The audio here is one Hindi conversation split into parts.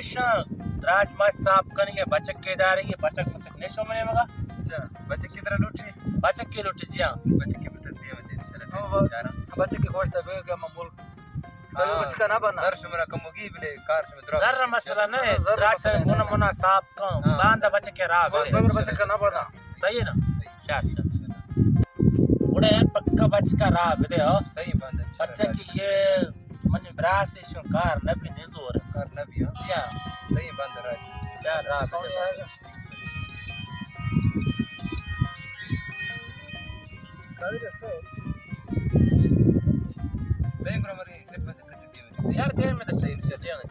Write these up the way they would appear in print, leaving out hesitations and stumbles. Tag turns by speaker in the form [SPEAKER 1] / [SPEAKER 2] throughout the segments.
[SPEAKER 1] हमेशा राज माच साफ करेंगे बचक के दारे ये बचक बचक नहीं सो मने मगा
[SPEAKER 2] अच्छा बच्चे की तरह लूट
[SPEAKER 1] बचक के लुट जिया
[SPEAKER 2] बच्चे की तरह दिया मुझे इंशाल्लाह
[SPEAKER 3] बच्चे की खोज तब के मामूल कुछ का ना बना
[SPEAKER 2] घर से मेरा कम होगी बले कार से मित्र
[SPEAKER 1] जरा मसला नहीं राज से मुना मुना साफ का बांधा बचक के राह
[SPEAKER 3] बच्चे का ना बना
[SPEAKER 1] सही है ना शाट उड़े पक्का बच का राह दे हो
[SPEAKER 2] सही बात है
[SPEAKER 1] बच्चे की ये मन ब्रास से कार नबी निजोर
[SPEAKER 2] कार नबी
[SPEAKER 1] क्या
[SPEAKER 2] सही बात है
[SPEAKER 1] क्या राह
[SPEAKER 2] बैंक हमारी सिर्फ बचत कर दी है
[SPEAKER 1] यार देर में तो सही इंशाल्लाह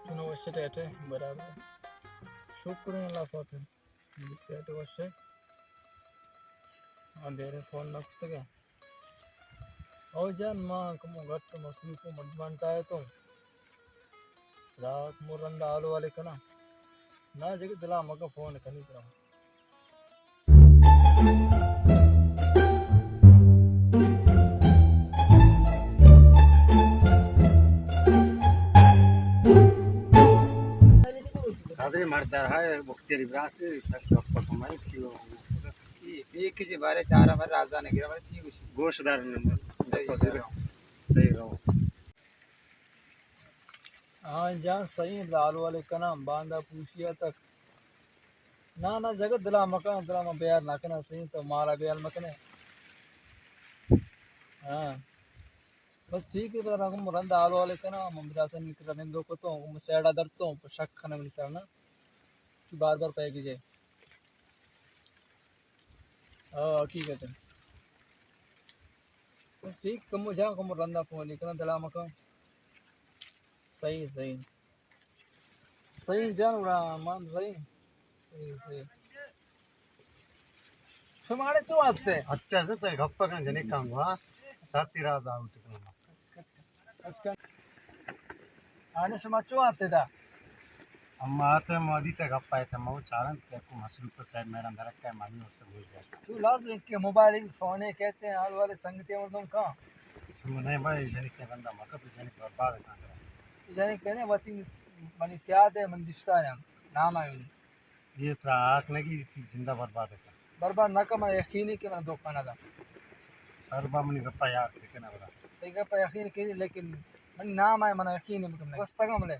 [SPEAKER 3] चुनाव शेटे बराबर शुक्र अल्लाह फाफिर शेटे वशे अंधेरे फोन नखते और जान मां कम घट मसली को मत बनता है तो रात मुरंदा आलो वाले कना ना जगह दिला मका फोन कनी करा
[SPEAKER 4] आदरी मर्दार है बक्तेरी ब्रासे तक कमाई छियो
[SPEAKER 3] एक के बारे चार हमारे राजा ने गिरा ची कुछ
[SPEAKER 4] गोशदार नंबर
[SPEAKER 3] सही
[SPEAKER 4] रहो
[SPEAKER 3] हाँ जान सही लाल वाले का नाम बांधा पूछिया तक ना ना जगत दिला में बेयार ना करना सही तो मारा बेयार मकने हाँ बस ठीक है बता रहा हूँ रंदा आलो वाले का नाम ममरा से निकल रहे दो को तो मुसेड़ा दरतो शक खाने में निसार ना कि बार बार पैगी जाए हाँ ठीक है बस ठीक कम जा कम रंदा फोन निकलना दिला मका सही सही सही जान उड़ा मान सही सही सही समारे तो आते
[SPEAKER 4] अच्छा से तो गप्पा का जने काम हुआ साथी रात आउट करना
[SPEAKER 3] आने समाचो आते था
[SPEAKER 4] अम्मा आते मोदी तक गप्पा है तमाम चारण के को मसरूफ पर साइड मेरा अंदर रखा है मानी उससे बोल गया
[SPEAKER 3] तू लाज के मोबाइल फोन कहते हैं हाल वाले संगति में तुम कहां
[SPEAKER 4] तुम नहीं भाई जने के बंदा मका पे जने बर्बाद ना करे
[SPEAKER 3] जाने कहने वती मनी सियाद है मंदिस्ता है नाम आयो
[SPEAKER 4] ये तरह आंख लगी जिंदा बर्बाद है
[SPEAKER 3] बर्बाद ना का मैं यकीनी के मैं दुकान था
[SPEAKER 4] हर बार मनी गप्पा याद करना बड़ा
[SPEAKER 3] ठीक है पर यकीन के लेकिन मन नाम है मन यकीन में तुमने बस तक हमले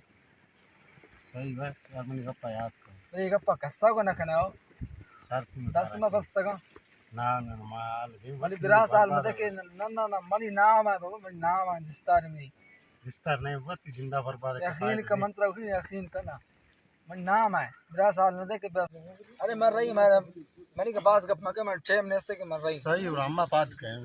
[SPEAKER 4] सही बात यार मनी गप्पा याद कर
[SPEAKER 3] तो ये गप्पा कस्सा को ना कना
[SPEAKER 4] सर तुम
[SPEAKER 3] 10 में बस तक
[SPEAKER 4] ना ना माल दे
[SPEAKER 3] मनी 12 साल में देखे ना मनी नाम है बाबा मनी नाम है दस्तार में
[SPEAKER 4] विस्तार नहीं हुआ तो जिंदा बर्बाद है
[SPEAKER 3] यकीन का मंत्र यकीन करना मन नाम है 12 साल में देखे अरे मर रही मैं मनी के पास गप में के मैं 6 महीने से के मर रही
[SPEAKER 4] सही और अम्मा बात कहे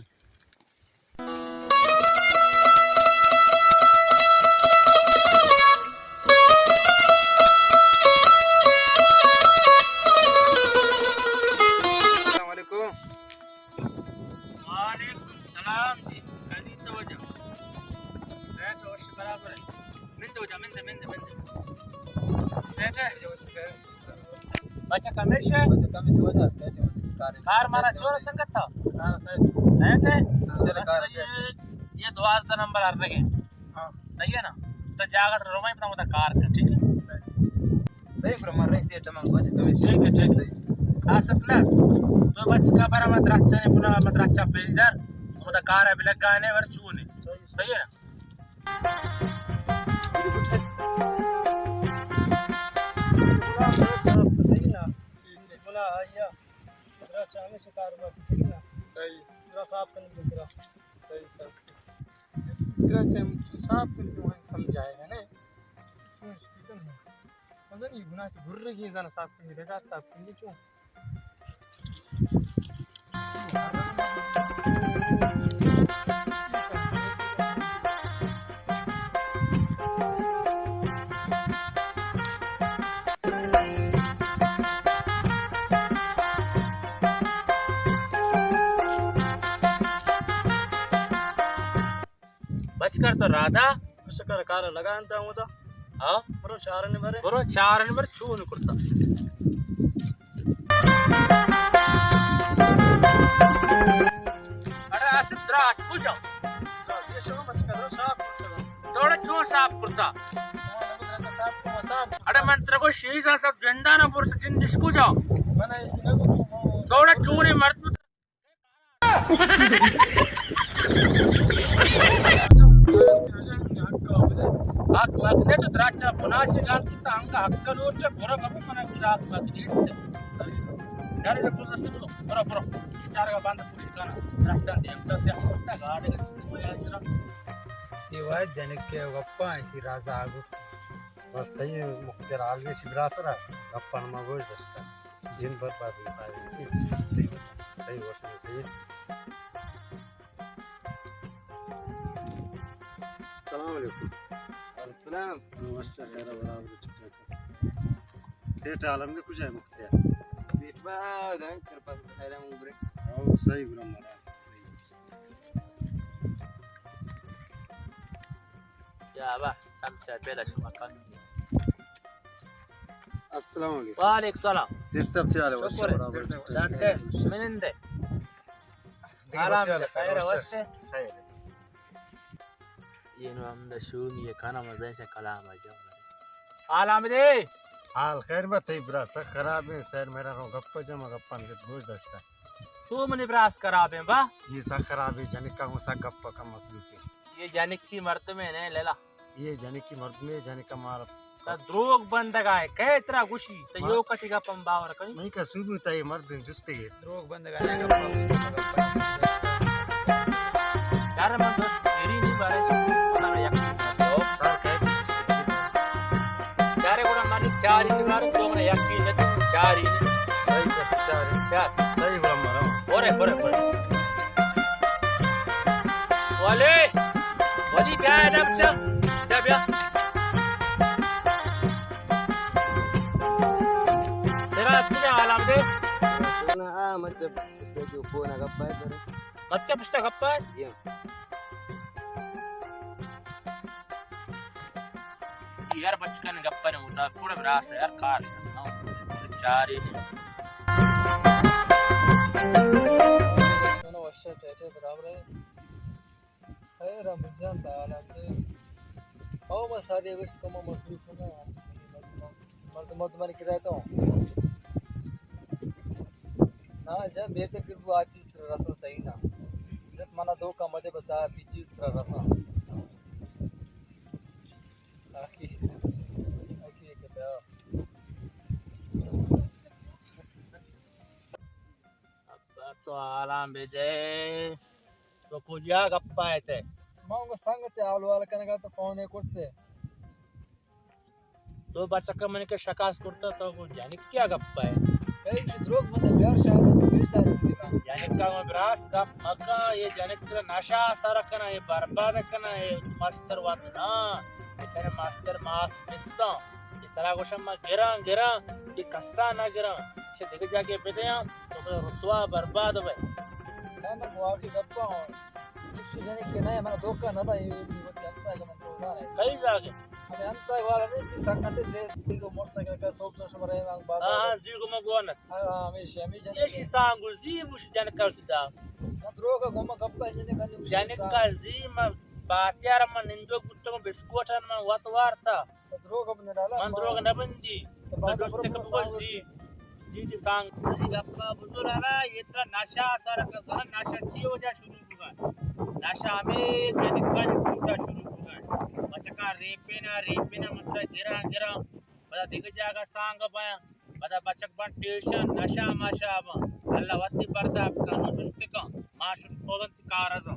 [SPEAKER 1] बच्चा कमेशे कार मारा चोर संगत था बैठे ये 12 नंबर आ रहे हां सही है ना तो जागत रोमाई पता मुझे कार का ठीक है
[SPEAKER 2] सही प्रमाण रही थी तमाम बच्चे कमेश
[SPEAKER 1] ठीक है आस प्लस तो बच्चा का बरा मत रच्चा ने पुनः मत रच्चा पेजदार मुझे कार है बिलक गाने वर चूने सही है ना
[SPEAKER 3] सही साफ करने सही साफ करने समझाए है ना मतलब ये गुनाह से गुर्रे की जाना साफ करने लगा साफ करने क्यों
[SPEAKER 1] बचकर तो राधा
[SPEAKER 4] शककर कार लगानता हूं तो
[SPEAKER 1] हां
[SPEAKER 4] बरो 4 नंबर
[SPEAKER 1] बरो 4 नंबर चून करता अरे रात कुछ थोड़ा क्यों साफ करता अरे मैं तेरे को शीशा सब झंडा ना पुरता जिन जिसको जाओ थोड़ा चूने मर्द आग मगने तो द्राक्ष पुनाची घालता अंगा हक्कलोच्या बरं बाबा मला आग मगने असते गाडी पुढे असते बरं बरं चार का बांध पुशी काना द्राक्षां एकदा त्या करता गाडी यायला
[SPEAKER 3] तेव्हा जनके गप्पा अशी राजा आगो
[SPEAKER 4] बस सही मुख्तर आगे शिवरासरा गप्पा नमा गोज दस्ता जिन भर बात में पाए सही वर्ष में सही सलाम अलैकुम
[SPEAKER 3] सलाम
[SPEAKER 4] नमस्कार यार बराबर सेठ आलम ने कुछ है मुख्तर
[SPEAKER 3] सिर्फ दान कर पास खायला उगरे
[SPEAKER 4] ओ सही गुलाम मारा
[SPEAKER 1] या बा चमचा बेला शो मकान
[SPEAKER 4] अस्सलाम वालेकुम
[SPEAKER 1] वालेकुम सलाम
[SPEAKER 4] सिर सब चाले
[SPEAKER 1] शुक्र दांटे मिनंदे आराम खैर वश्य येनो आमदा शून्य काना मजायचा कलाम आहे आलाम दे
[SPEAKER 4] हाल खैर में तई ब्रा सा खराब है सर मेरा रो गप्पा जमा गप्पा में बोझ दस्ता
[SPEAKER 1] तू मने ब्रास खराब है बा
[SPEAKER 4] ये सा खराब है जाने का सा गप्पा का मसलू से
[SPEAKER 1] ये जानिक की मर्द में ने लेला
[SPEAKER 4] ये जाने की मर्द में जाने का मार
[SPEAKER 1] ता द्रोग बंद गाय कहे इतना खुशी तो यो कथि का पंबावर कहीं
[SPEAKER 4] नहीं का सुबह तई मर्द जुस्ते है
[SPEAKER 3] रोग बंद गाने गप्पा
[SPEAKER 1] यार मन दोस्त तेरी नहीं बारे मला यकीन तो
[SPEAKER 4] सर कहते जुस्ते
[SPEAKER 1] यार गोड़ा मानी चारी की बारे तो मला यकीन है चारी
[SPEAKER 4] सही का चार
[SPEAKER 1] चार
[SPEAKER 4] सही गुलाम मारा
[SPEAKER 1] ओरे ओरे ओरे वाले वली ब्याह दबचा दबया सिराज की आलम दे
[SPEAKER 3] ना मतलब जो फोन गप्पा है
[SPEAKER 1] बच्चा पुस्तक गप्पा है यार बचका ने गप्पा ने होता पूरा रास है यार कार चार ही
[SPEAKER 3] दोनों वर्ष चाचे बराबर है रमजान ताला दे ओ मैं सारे वक्त कम मसरूफ हूं ना मर्द मत मन के रहता हूं ना जब बेटे के वो आज इस तरह रसन सही ना सिर्फ मना दो का मदे बस आ पीछे इस तरह रसन आखी कहता
[SPEAKER 1] अब तो आराम भेजे तो कुजा गप्पा है ते
[SPEAKER 3] मांगो संगते आलवाल कनगा तो फोन है करते
[SPEAKER 1] तो बच्चा मन के शकास करता तो वो जाने क्या गप्पा है
[SPEAKER 3] कई द्रोग मतलब प्यार शायद तो बेचता है
[SPEAKER 1] जाने का मैं ब्रास गप मका ये जाने तेरा नशा सारा करना ये बर्बाद करना ये मास्टर वात ना ये सारे मास्टर मास मिस्सा ये तरह को शम्मा गिरा गिरा ये कस्सा ना गिरा इसे देख जाके बेटे हम तो मेरा रुसवा बर्बाद हो गए
[SPEAKER 3] ना ना वो आके गप्पा हो इस जाने के ना हमारा धोखा ना था ये वो हमसा का मन तो ना है
[SPEAKER 1] कई जाके
[SPEAKER 3] हमें हमसा वाला नहीं थी संगते दे देखो मोटरसाइकिल का शौक से मरे मांग बात
[SPEAKER 1] हाँ जी को मगवाना
[SPEAKER 3] हां हमेशा हमें
[SPEAKER 1] ये शिसांगु जी बुश जाने का सुधा
[SPEAKER 3] ना द्रोग का गोमा गप्पा जाने का नहीं
[SPEAKER 1] जाने का जी में बात्यार मन निंदो कुत्तों को बिस्कुट में वात वार्ता
[SPEAKER 3] द्रोग अपने डाला
[SPEAKER 1] मन द्रोग न बंदी तो दोस्त के को जी सांग गप्पा बुजुर्ग ये तरह नशा सारा का सारा नशा ची वजह शुरू हुआ नशा में जाने का कुछता शुरू हुआ बचका रेपेना मतलब गिरा गिरा बड़ा दिख जाएगा सांग पाया बड़ा बचक बन ट्यूशन नशा माशा अब अल्लाह वत्ती पर्दा कानून दुस्त का माशुन तोलन कारज़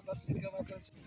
[SPEAKER 3] बत्ती का मतलब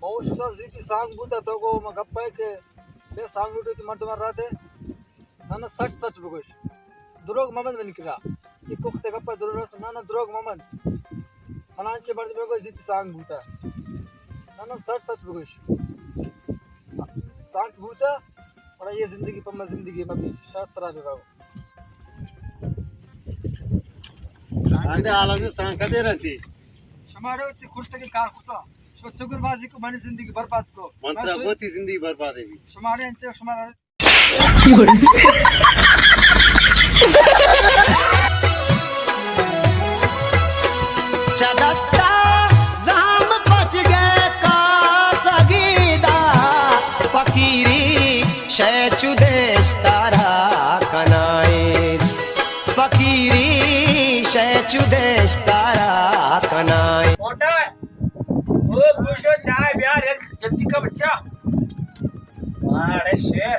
[SPEAKER 3] मौश सा जीती सांग बूता तो को म गप्पा के बे सांग लूटे की मर्द मार रहा थे ना सच सच बगुश द्रोग मोहम्मद बन किरा एक कुखते गप्पा द्रोग ना द्रोग मोहम्मद फलांचे मर्द में को जीती सांग बूता ना सच सच बगुश सांग बूता और ये जिंदगी पर मैं जिंदगी में भी शायद तरह भी बाबू
[SPEAKER 4] अंडे आलमी सांका दे रहती
[SPEAKER 3] हमारे इतनी खुश थे कि कार खुशा शो चुगलबाजी को बनी जिंदगी बर्बाद को
[SPEAKER 4] मंत्रा गोती जिंदगी बर्बाद है
[SPEAKER 3] हमारे अंचे हमारा
[SPEAKER 5] चदस्ता जाम बच गए का सगीदा फकीरी शैचुदेश तारा कनाए फकीरी शैचुदेश तारा कनाए
[SPEAKER 1] मोटा वो पूछो चाय प्यार यार जल्दी का बच्चा अरे शेर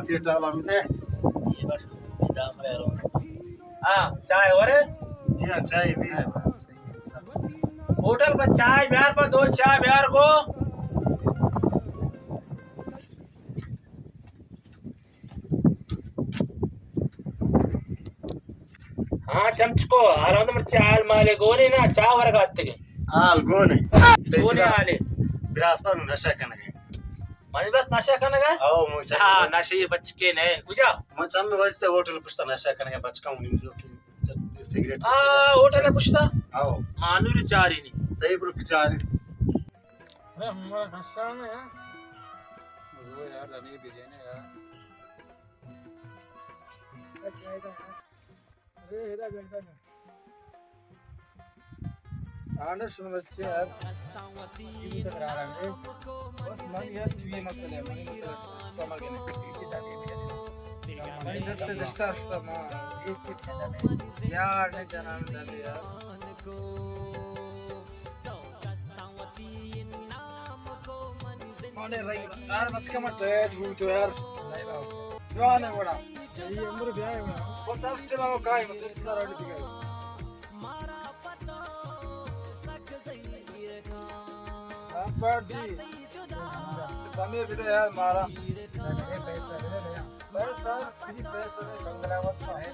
[SPEAKER 4] सीट आलम दे
[SPEAKER 1] ये बस दाखिल है हां चाय और
[SPEAKER 4] जी अच्छा है भी
[SPEAKER 1] होटल पर चाय प्यार पर 2 चाय प्यार को हाँ चमचको आराम से चाल माले गोने ना चाय वर गाते के
[SPEAKER 4] आल गोने
[SPEAKER 1] गोने आले
[SPEAKER 4] बिरास पर नशा करने
[SPEAKER 1] माने बस नशा करने का
[SPEAKER 4] आओ मुझे
[SPEAKER 1] हाँ नशे बचके ने बुझा
[SPEAKER 4] मचाम में वजते होटल पुछता नशा करने के बचका हूं जो कि सिगरेट
[SPEAKER 1] होटल में पूछता
[SPEAKER 4] आओ
[SPEAKER 1] मानूरी चारी नहीं
[SPEAKER 4] सही पर विचार
[SPEAKER 1] अरे हमारा नशा में है
[SPEAKER 3] वो यार अभी भेजे ने यार अरे हेरा बेटा आने सुन बच्चे यार ये तो करा रहे हैं बस मन यार ये मसला है मन मसला स्टमक के इसी दादी में भाई दस्ते दस्ता सब ये चीज यार ने जाना दादी यार माने रही यार बस का मत झूठ तो यार नहीं बाबू जवान है बड़ा ये उम्र ब्याह है वो सब चलाओ काय बस इतना रोड दिखाओ पार्टी तमे भी यार मारा पैसा फ्री पैसा दे कंगलावत में है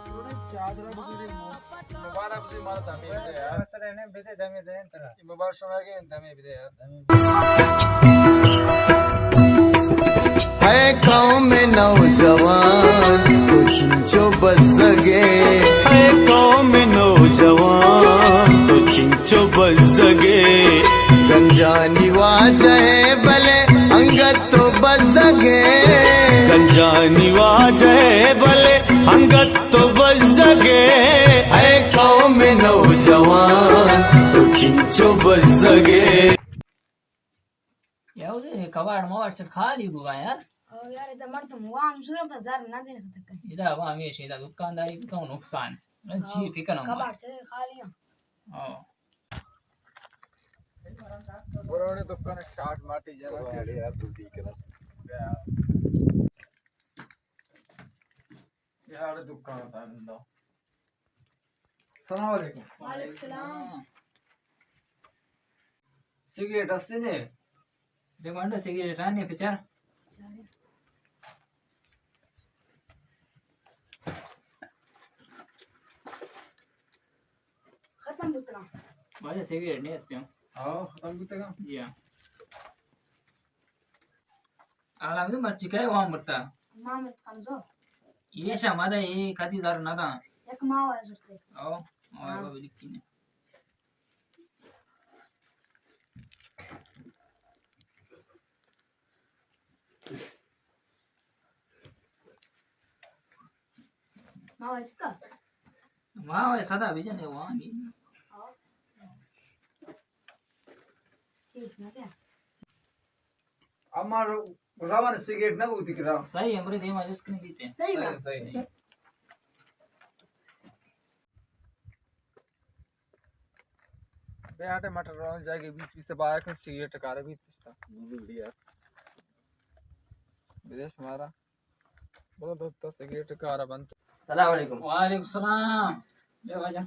[SPEAKER 3] थोड़ी चादर बुरी मुबारक बुरी मारा तमे भी यार सर ने भी दे दमे दे तेरा मुबारक समय के तमे भी यार
[SPEAKER 5] है कौम में नौजवान कुछ जो बच सके है कौम में नौजवान कुछ जो बच सके गंजानी वाजह भले अंगत तो बच सके गंजानी वाजह भले अंगत तो बच सके है कौम में नौजवान कुछ जो बच सके
[SPEAKER 1] यार कबाड़ मवाड़ से खाली हुआ यार
[SPEAKER 6] यार इधर मर तुम वहाँ हम सुने तो ज़्यादा ना देने सकते
[SPEAKER 1] इधर वहाँ में शेदा दुकानदारी का नुकसान है जी फिकर ना
[SPEAKER 6] कबाड़ से खा लिया
[SPEAKER 1] हाँ
[SPEAKER 3] पुराने दुकान स्टार्ट मारती जरा यार तू ठीक है यार दुकान था बंदा सलाम वालेकुम
[SPEAKER 6] वालेकुम सलाम
[SPEAKER 3] सिगरेट असते ने
[SPEAKER 1] देखो अंडा सिगरेट आने पिचार
[SPEAKER 6] खत्म बुतरा
[SPEAKER 1] मुझे सिगरेट नहीं इसके
[SPEAKER 3] आओ खत्म बुतेगा
[SPEAKER 1] जी हाँ आला में मर्ची क्या वहाँ मरता
[SPEAKER 6] मामत कमजो
[SPEAKER 1] ये शामादा ये खाती जार ना था
[SPEAKER 6] एक माँ वाला सुनते
[SPEAKER 1] आओ और वो लिखी ने
[SPEAKER 6] माँ वाला इसका
[SPEAKER 1] वहाँ वो सादा विजन है वहाँ नहीं
[SPEAKER 6] ठीक ना क्या
[SPEAKER 3] अमर रवान सिगरेट ना उती करा
[SPEAKER 1] सही है मेरे देवा जिसके नहीं पीते
[SPEAKER 6] सही बात
[SPEAKER 3] सही नहीं बे आटे मटर रवान जाके 20 से 12 का सिगरेट कार भी था यार विदेश हमारा बोलो तो सिगरेट कार बंद
[SPEAKER 1] सलाम वालेकुम वालेकुम सलाम ले आजा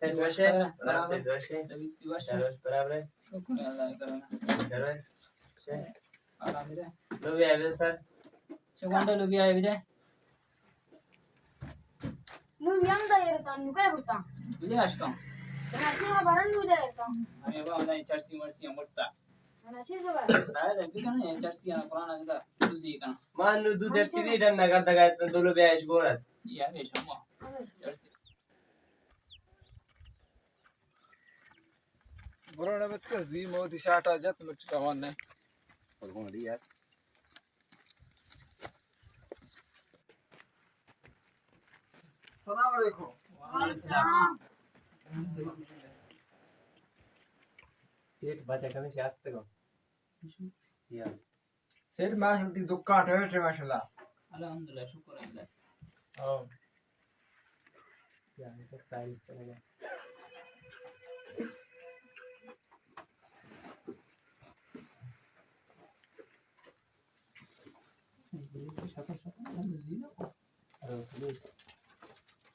[SPEAKER 2] वशे
[SPEAKER 1] बराबर
[SPEAKER 2] वशे
[SPEAKER 1] रवि दिवस
[SPEAKER 2] बराबर
[SPEAKER 1] शुक्र अल्लाह करना
[SPEAKER 2] बराबर
[SPEAKER 1] आराम दे
[SPEAKER 2] लो भी आवे सर
[SPEAKER 1] सेकंड लो भी आए विजय
[SPEAKER 6] नु यंदा येरता नु काय करता
[SPEAKER 1] विजय असतो
[SPEAKER 6] राशी हा भरण नु येरता
[SPEAKER 1] हमें बाबा नहीं चर्सी मर्सी मोटा
[SPEAKER 6] અને છે ખબર
[SPEAKER 1] राय भी कने जर्सी ना पुराना जदा दूसरी का
[SPEAKER 2] मान लो तू जर्सी नहीं डन ना करता गाय तो दोनों ब्याह गोरा
[SPEAKER 1] यार ये शमा जर्सी
[SPEAKER 3] बुराने में का जी मोदी शाटा जत में चवान ने
[SPEAKER 4] और कौन दी यार
[SPEAKER 3] सलाम अलैकुम
[SPEAKER 2] सेठ बचा कभी से आज तक यार
[SPEAKER 3] सेठ माशाल्लाह दी दुकान है माशाल्लाह
[SPEAKER 1] अल्हम्दुलिल्लाह शुक्र अल्लाह
[SPEAKER 3] ओ
[SPEAKER 2] यार तो स्टाइल चलेगा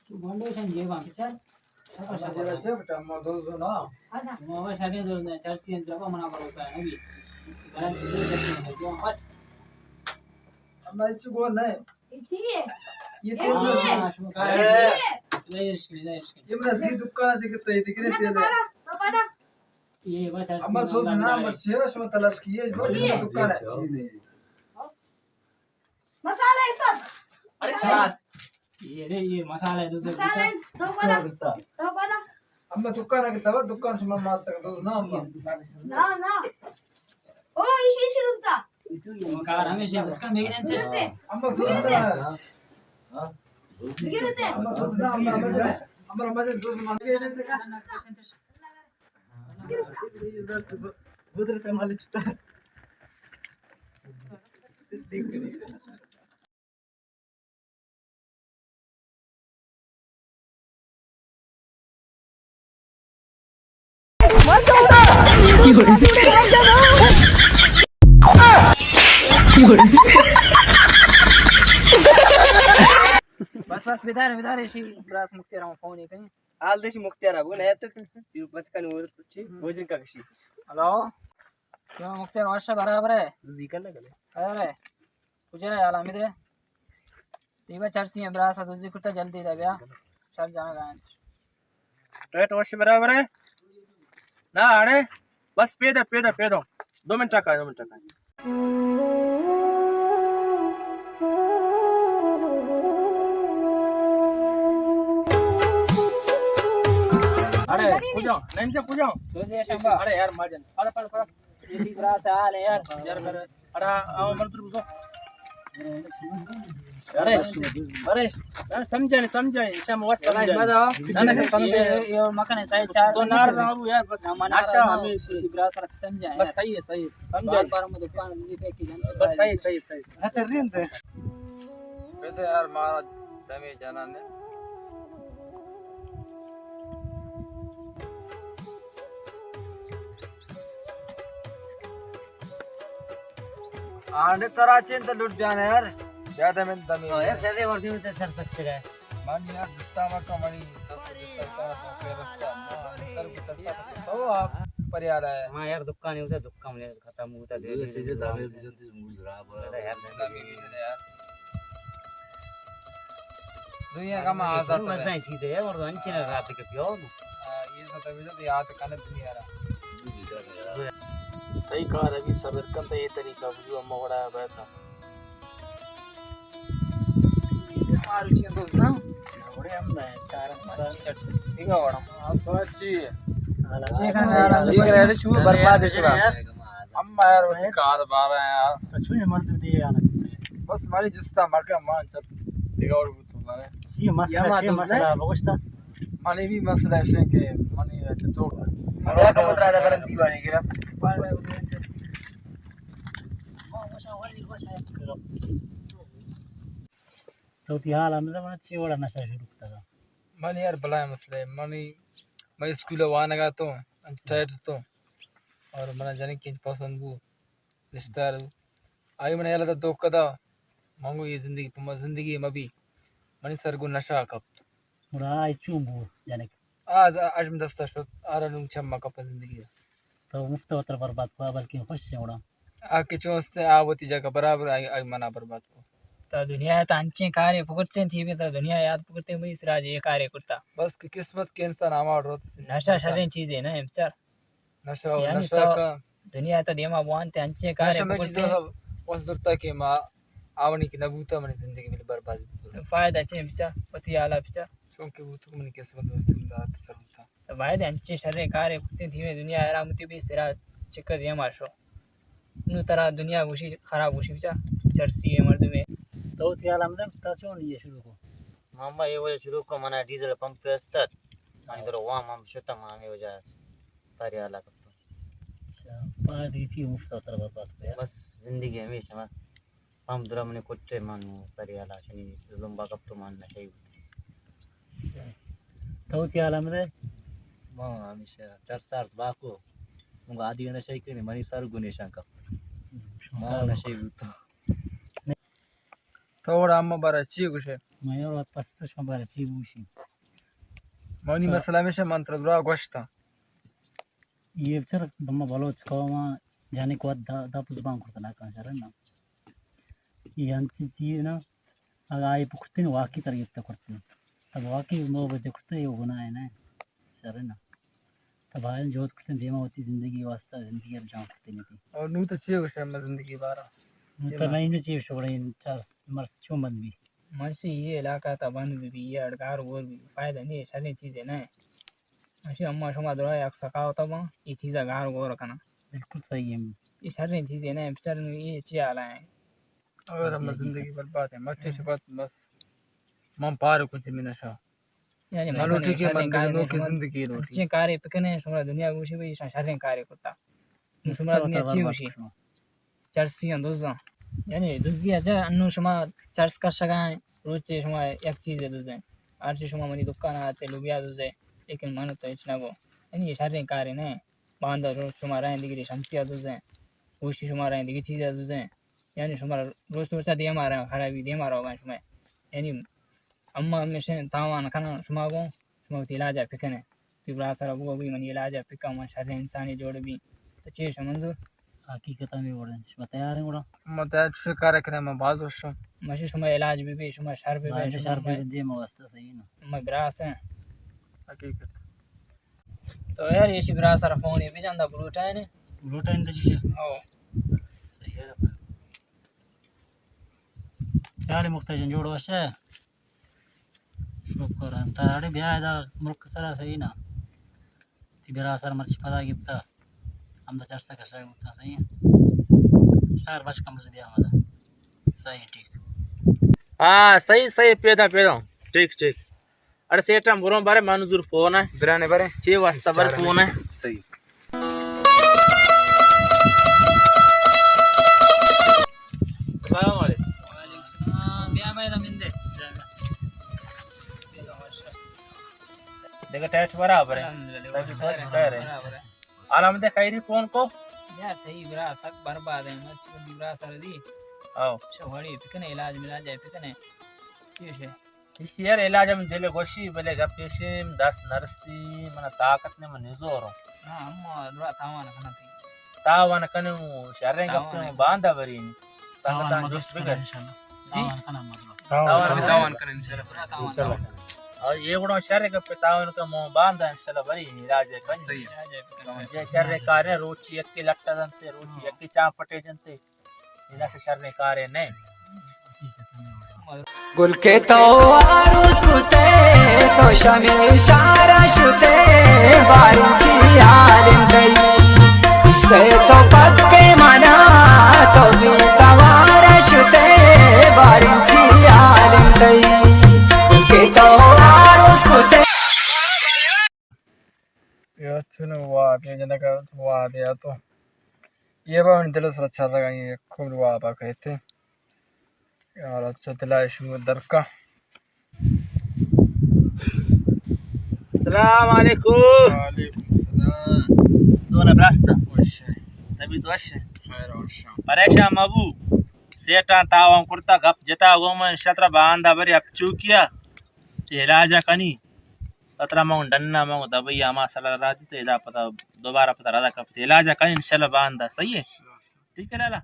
[SPEAKER 1] तू गोंडे शन जे वहां पे चल
[SPEAKER 3] जरा से बेटा मदो जो ना
[SPEAKER 6] આદા
[SPEAKER 1] मोवा साडे जो जर्सी जब मना भरोसा है नबी गारंटी दे सकते हैं जो मत
[SPEAKER 3] अब इस को नहीं
[SPEAKER 6] ઇથી
[SPEAKER 3] ये
[SPEAKER 6] એ
[SPEAKER 3] तो
[SPEAKER 6] છે
[SPEAKER 1] शुक्र ले इसके
[SPEAKER 3] ये मेरा जी दुकान से कितने दिख रहे थे
[SPEAKER 6] તો પાડા
[SPEAKER 1] ये बचा
[SPEAKER 3] अम्मा तो ना मत शेर शो तलाश किए जो ये दुकान है
[SPEAKER 6] મસાલા એક સાથ
[SPEAKER 1] अरे साथ ये मसाला है दूसरे
[SPEAKER 6] મસાલા તો પાડા
[SPEAKER 3] अम्मा दुकान के तब दुकान से मम्मा तक तो ना अम्मा
[SPEAKER 6] ના ના ઓ ઈશી દોસ્તા
[SPEAKER 1] कार हमेशा उसका मेरे अंतर
[SPEAKER 3] अम्मा तो ना
[SPEAKER 6] गिरते
[SPEAKER 3] अम्मा तो ना अम्मा मजे तो मान के नहीं का उधर से माल चता
[SPEAKER 1] बस विदार इसी ब्रास मुक्ति रहा फोन ही कहीं
[SPEAKER 2] हाल देशी मुक्तियार अब ना तो तू बचकन और छी भोजन का कशी
[SPEAKER 1] हेलो क्यों मुक्ति वर्ष बराबर है
[SPEAKER 2] जी कर ले
[SPEAKER 1] अरे कुछ है यार हमें दे तीवा चर्सी है ब्रास दूसरी कुत्ता जल्दी दे भैया सर जाना गायन
[SPEAKER 2] रेट वर्ष बराबर है ना अरे बस पे दो 2 मिनट चका 2 मिनट चका अरे पूछो नहीं से पूछो
[SPEAKER 1] दूसरी शंबा
[SPEAKER 2] अरे यार मार्जिन अरे
[SPEAKER 1] इसी ब्रास हाल है यार
[SPEAKER 2] कर अरे आओ मत पूछो अरे समझे ईशाम वस्त समझे
[SPEAKER 1] ये मकान है सही चार
[SPEAKER 2] तो नार बाबू यार बस आशा हमें
[SPEAKER 1] ब्रास रख समझा
[SPEAKER 2] बस सही है समझे
[SPEAKER 1] बार में दुकान मुझे पे की जानते
[SPEAKER 2] बस सही अच्छा रीन थे
[SPEAKER 3] बेटे यार मारा दमे जाना ने आने तरह चिंत लुट जाने यार ज्यादा में दमी
[SPEAKER 2] यार ज्यादा वर्ष में तो सर सकते है
[SPEAKER 3] मान यार दस्ता में कमड़ी 10 दस्ता का तो दस्ता सर कुछ सस्ता तो आप पर यार है
[SPEAKER 2] हां यार दुकान है उधर दुकान में खत्म होता दे सीधे दावे जल्दी मूल रहा बोला यार
[SPEAKER 3] दमी भी यार दुनिया का मां आजाद है
[SPEAKER 2] मजा चीज है और अंचना रात के पियो
[SPEAKER 3] ये तो भी याद करने दुनिया रहा
[SPEAKER 1] सही कार अभी सबर कम तो ये तरीका बुझो अम्मा बड़ा बैठा मारू छी दोस्त ना बड़े हम ना चार ठीक है बड़ा
[SPEAKER 3] अब तो अच्छी
[SPEAKER 2] ठीक है यार छू बर्बाद है
[SPEAKER 3] अम्मा यार वो कार बाबा यार
[SPEAKER 2] तो छू मर दे यार
[SPEAKER 3] बस मारी जुस्ता मरका मान चल ठीक और तुम्हारे
[SPEAKER 2] छी मसला बगोस्ता
[SPEAKER 3] मानी भी मसला है कि मानी तो
[SPEAKER 2] अरे का मुद्रा गारंटी वाली गिरा तो तिहाल हमने तो अच्छी बड़ा नशा शुरू किया
[SPEAKER 3] मानी यार बला मसला है मानी मैं स्कूल वाना गा तो टाइट तो और मना जाने की पसंद बु रिश्तेदार आई मैंने यार तो कदा मांगो ये जिंदगी में भी मनी सर को नशा कब
[SPEAKER 2] पूरा चुंबू जाने
[SPEAKER 3] आज मैं दस्ता शो आराम चम्मा कप जिंदगी
[SPEAKER 2] तो मुफ्त उतर बर्बाद हुआ बल्कि खुश है उड़ा
[SPEAKER 3] आके चोंसते आवती जगह बराबर आई मना बर्बाद को
[SPEAKER 1] तो दुनिया है तो अंचे कार्य पकड़ते थी भी तो दुनिया याद पकड़ते हुए इस राज ये कार्य करता
[SPEAKER 3] बस किस्मत के इंसान आमार होते
[SPEAKER 1] नशा शरीर चीज है ना सर
[SPEAKER 3] नशा
[SPEAKER 1] यानी
[SPEAKER 3] नशा
[SPEAKER 1] तो
[SPEAKER 3] का
[SPEAKER 7] दुनिया आता देमा बोलते अंचे कार्य
[SPEAKER 3] नशा में चीज़ों सब वस दुर्ता के माँ आवनी की नबूता मने जिंदगी में बर्बाद
[SPEAKER 7] फायदा चे बिचा पति आला बिचा
[SPEAKER 3] चूंकि वो तो मने किस्मत में समझा तसलता
[SPEAKER 7] तो फायदा अंचे शर्रे कार्य कुत्ते धीमे दुनिया आरामती भी सिरा चिक्कर दिया माशो नु तरह दुनिया घुसी खराब घुसी बिचा चर्सी है मर्द में
[SPEAKER 8] तो त्याला म्हणजे ताचो नाही शुरू को
[SPEAKER 9] मामा ये वजह शुरू को मना डीजल पंप पे असतात आणि तर वाम हम शेता मागे वजह पर्याला करतो
[SPEAKER 8] अच्छा पाडीची मुफ्त तर बरबाद पे
[SPEAKER 9] बस जिंदगी हमेशा मग पंप दुरा मने कुठे मानू पर्याला शनी लंबा कपतो मानना चाहिए
[SPEAKER 8] तो त्याला म्हणजे
[SPEAKER 9] मग हमेशा चार बाको मग आधी नशा केली मनी सर गुणे शंका मग नशा होतो
[SPEAKER 3] थोड़ा अम्मा बारा ची कुछ है
[SPEAKER 8] मयो आता शंभराची बुशी
[SPEAKER 3] मौनी मसला में से मंत्र दुरा गोश्ता
[SPEAKER 8] ये बिचार बम्मा बलोच कवा जाने को दा पुज बांग करता ना का जरा ना यांची चीज ना अगर आई पुखते वाकी तर येत करते तब वाकी मो बजे करते ये गुना है ना जरा ना तब आयन जोत करते देमा होती जिंदगी वास्ता जिंदगी अब जान करते नहीं
[SPEAKER 3] और नू तो ची कुछ है मैं जिंदगी बारा
[SPEAKER 8] तो नहीं ने चीज छोड़े इन चार मर्स चुम बंद भी
[SPEAKER 7] मनसी ये इलाका था बंद भी ये अड़कार और भी फायदा नहीं सारी चीजें ना मनसी अम्मा शुमा दुरा एक सका होता बा ये चीज़ गार गोर करना
[SPEAKER 8] बिल्कुल सही है
[SPEAKER 7] ये सारी चीजें ना बेचार ये ची आला है
[SPEAKER 3] और हम जिंदगी बर्बाद है मच्छी से बात बस मम पार कुछ में नशा
[SPEAKER 7] यानी
[SPEAKER 3] मलोटी के बंदे नो की जिंदगी रोटी
[SPEAKER 7] अच्छे कार्य पकने शुमा दुनिया घुसी भी सारे कार्य करता शुमा दुनिया ची घुसी चर्सी अंदोजा यानी दुजिया जा अन्नु शुमा चर्च कर सका रोचे शुमा एक चीज है दुजे आरची शुमा मनी दुकान आते लुबिया दुजे लेकिन मानो तो इतना को यानी ये सारे कार्य ने बांधा रोज शुमा रहे दिगरी शमसिया दुजे खुशी शुमा रहे दिगी चीज दुजे यानी शुमा रोज तो दिया मारा खराबी दिया मारा होगा शुमा यानी अम्मा में से तावान खाना शुमा को शुमा इलाज फिकने तिबरा सर वो भी मनी इलाज फिका मन सारे इंसानी जोड़ भी तो चीज मंजूर
[SPEAKER 8] हकीकत में बोल तैयार है बड़ा
[SPEAKER 3] मत शिकार कार्यक्रम में बाजो शो
[SPEAKER 7] मशी शुमा इलाज भी शुमा शर भी
[SPEAKER 8] शर पे दे मवास्ता सही ना
[SPEAKER 7] मैं ग्रास है
[SPEAKER 3] हकीकत
[SPEAKER 7] तो यार ये शिग्रा सर फोन ये भी जानदा ब्लूटा है ने
[SPEAKER 8] ब्लूटा इन दजी
[SPEAKER 7] ओ
[SPEAKER 8] सही है चाले मुक्ता जोड़ो से शुक्र ताराडे ब्याह दा मुल्क सरा सही ना तिबरा सर मर्च पता गिफ्ता आमदा चर्चा का सही होता सही है चार बस कम से ब्याह वाला सही ठीक
[SPEAKER 2] हाँ सही पेदा ठीक अरे सेटा बुरो बारे मानुजूर फोन है
[SPEAKER 3] बिराने बारे
[SPEAKER 2] 6 वाजता बारे फोन है
[SPEAKER 3] सही
[SPEAKER 2] अस्सलाम वालेकुम
[SPEAKER 7] ब्याह में मिंदे
[SPEAKER 2] देखो टेस्ट बराबर है तभी फर्स्ट कह रहे हैं आराम दे खैरी फोन को
[SPEAKER 7] यार सही ब्रा सक बर्बाद है मत ब्रा सर दी
[SPEAKER 2] आओ
[SPEAKER 7] शोहड़ी फिकने इलाज मिला जाए फिकने ठीक है
[SPEAKER 2] इस यार इलाज में दिले गोशी बले गा पेशेम 10 नरसी मन ताकत ने मन जोरो
[SPEAKER 7] हां अम्मा दुरा तावान खाना थी
[SPEAKER 2] तावन कनु शर्रे गप्पे बांधा बरीनी ताकत दोस्त बिगड़ जी
[SPEAKER 3] तावान करें इंशाल्लाह
[SPEAKER 2] और ये बड़ो शर्रे गप्पे तावन का मो बांधा इंशाल्लाह बरी इलाज है कन
[SPEAKER 3] सही
[SPEAKER 2] ये शर्रे कार्य रोची एक की लट्टा जनते रोची एक की चापटे जनते इना से शर्रे कार्य ने
[SPEAKER 10] गुल के तो आरुस कुते तो शमी शारा शुते बारिंची आलिम गई इश्ते तो पक्के मना तो भी तवारा शुते बारिंची आलिम गई गुल के तो आरुस कुते
[SPEAKER 3] ये चुनो हुआ के जना का हुआ दिया तो ये बावन दिल से अच्छा लगा ये खूब हुआ बा कहते यार अच्छा दिलाइश दर्फ का
[SPEAKER 2] अस्सलाम वालेकुम
[SPEAKER 3] वालेकुम सलाम
[SPEAKER 2] सोना ब्रास्ता
[SPEAKER 3] वश
[SPEAKER 2] तभी तो वश
[SPEAKER 3] खैर और शाम
[SPEAKER 2] परेशान मबू सेटा तावा कुर्ता गप जता गोमन शत्र बांधा बरी अब चूकिया इलाजा कनी ततरा मौ डन्ना मौ दबैया मा सला राजी तो इला पता दोबारा पता राजा कब इलाजा कनी इंशाल्लाह बांधा सही है ठीक है लाला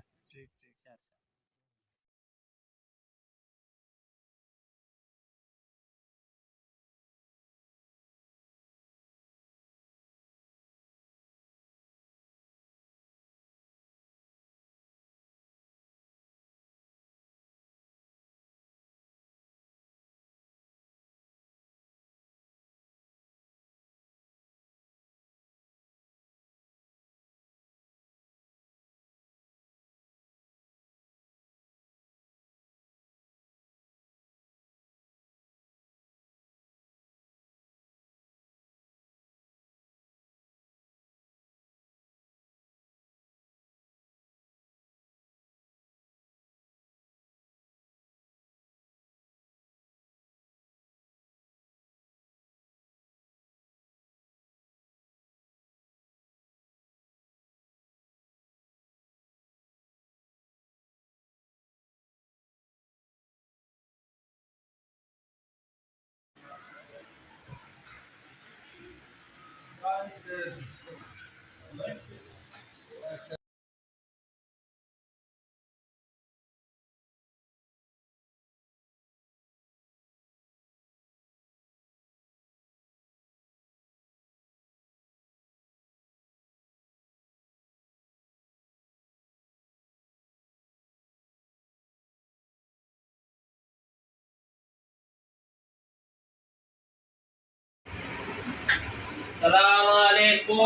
[SPEAKER 2] अस्सलाम वालेकुम।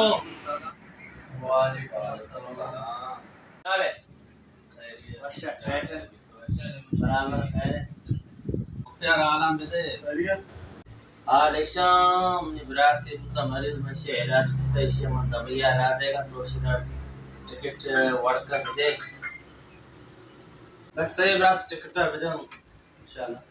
[SPEAKER 2] वालेकुम अस्सलाम। अरे अच्छा बैठ बराबर है
[SPEAKER 3] क्या आराम दे
[SPEAKER 2] आलेशाम निब्रासी बुता मरीज में से इलाज कितना इसे मन दबिया ला देगा तो सीधा टिकट वर्क कर दे बस सही ब्रास टिकट भेजो इंशाल्लाह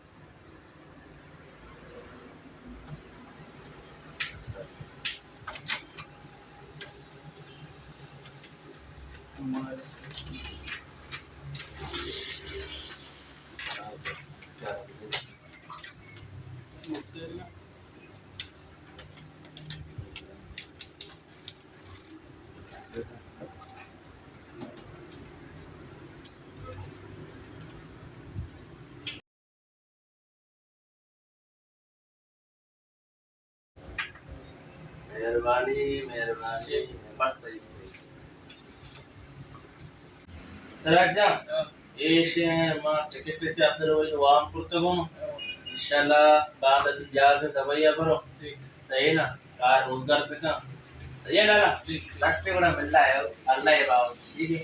[SPEAKER 2] मेहरबानी बस सही सराजा एश मां टिकट से आप वही वाम पुरतगो इंशाल्लाह बाद इजाजत दवाइया करो सही ना कार रोजगार पे का सही है ना रास्ते बड़ा मिल रहा है अल्लाह है बाबू ठीक है